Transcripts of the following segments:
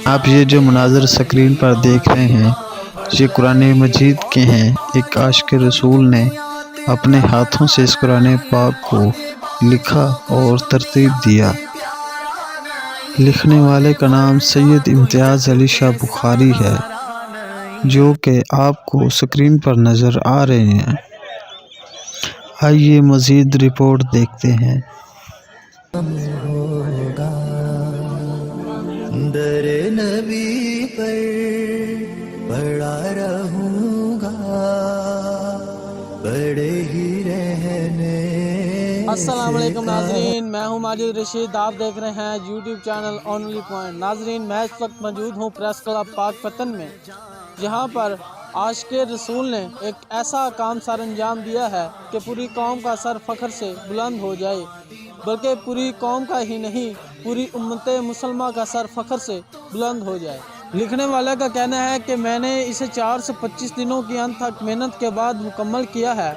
آپ یہ جو مناظر سکرین پر دیکھ رہے ہیں یہ قرآن مجید کے ہیں۔ ایک عاشق رسول نے اپنے ہاتھوں سے اس قرآن پاک کو لکھا اور ترتیب دیا۔ لکھنے والے کا نام سید امتیاز علی شاہ بخاری ہے، جو کہ آپ کو سکرین پر نظر آ رہے ہیں۔ آئیے مزید رپورٹ دیکھتے ہیں۔ در نبی پر پڑا رہوں گا، بڑے ہی رہنے۔ السلام علیکم ناظرین، میں ہوں ماجد رشید، آپ دیکھ رہے ہیں یوٹیوب چینل اونلی پوائنٹ۔ ناظرین، میں اس وقت موجود ہوں پریس کلب پاک پتن میں، جہاں پر عاشق رسول نے ایک ایسا کام سر انجام دیا ہے کہ پوری قوم کا سر فخر سے بلند ہو جائے، بلکہ پوری قوم کا ہی نہیں، پوری امت مسلمہ کا سر فخر سے بلند ہو جائے۔ لکھنے والے کا کہنا ہے کہ میں نے اسے 425 دنوں کی انتھک محنت کے بعد مکمل کیا ہے،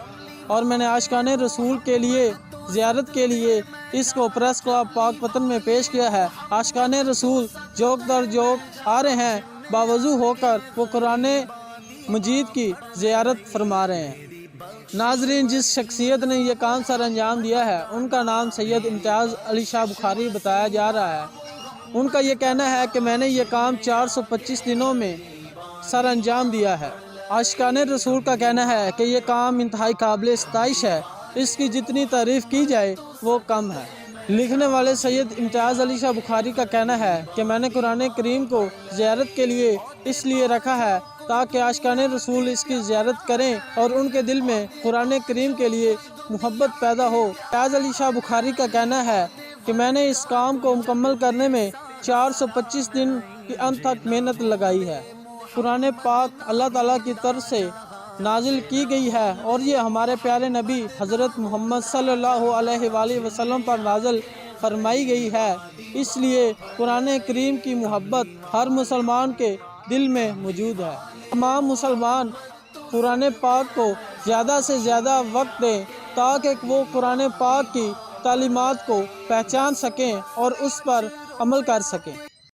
اور میں نے عاشقان رسول کے لیے زیارت کے لیے اس کو پریس کلب پاک پتن میں پیش کیا ہے۔ عاشقان رسول جوک در جوک آ رہے ہیں، باوضو ہو کر وہ قرآن مجید کی زیارت فرما رہے ہیں۔ ناظرین، جس شخصیت نے یہ کام سر انجام دیا ہے ان کا نام سید امتیاز علی شاہ بخاری بتایا جا رہا ہے۔ ان کا یہ کہنا ہے کہ میں نے یہ کام 425 دنوں میں سر انجام دیا ہے۔ عاشقان رسول کا کہنا ہے کہ یہ کام انتہائی قابل ستائش ہے، اس کی جتنی تعریف کی جائے وہ کم ہے۔ لکھنے والے سید امتیاز علی شاہ بخاری کا کہنا ہے کہ میں نے قرآن کریم کو زیارت کے لیے اس لیے رکھا ہے تاکہ عاشقان رسول اس کی زیارت کریں اور ان کے دل میں قرآن کریم کے لیے محبت پیدا ہو۔ امتیاز علی شاہ بخاری کا کہنا ہے کہ میں نے اس کام کو مکمل کرنے میں 425 دن کی انتھک محنت لگائی ہے۔ قرآن پاک اللہ تعالیٰ کی طرف سے نازل کی گئی ہے اور یہ ہمارے پیارے نبی حضرت محمد صلی اللہ علیہ وآلہ وسلم پر نازل فرمائی گئی ہے، اس لیے قرآن کریم کی محبت ہر مسلمان کے دل میں موجود ہے۔ تمام مسلمان قرآن پاک کو زیادہ سے زیادہ وقت دیں تاکہ وہ قرآن پاک کی تعلیمات کو پہچان سکیں اور اس پر عمل کر سکیں۔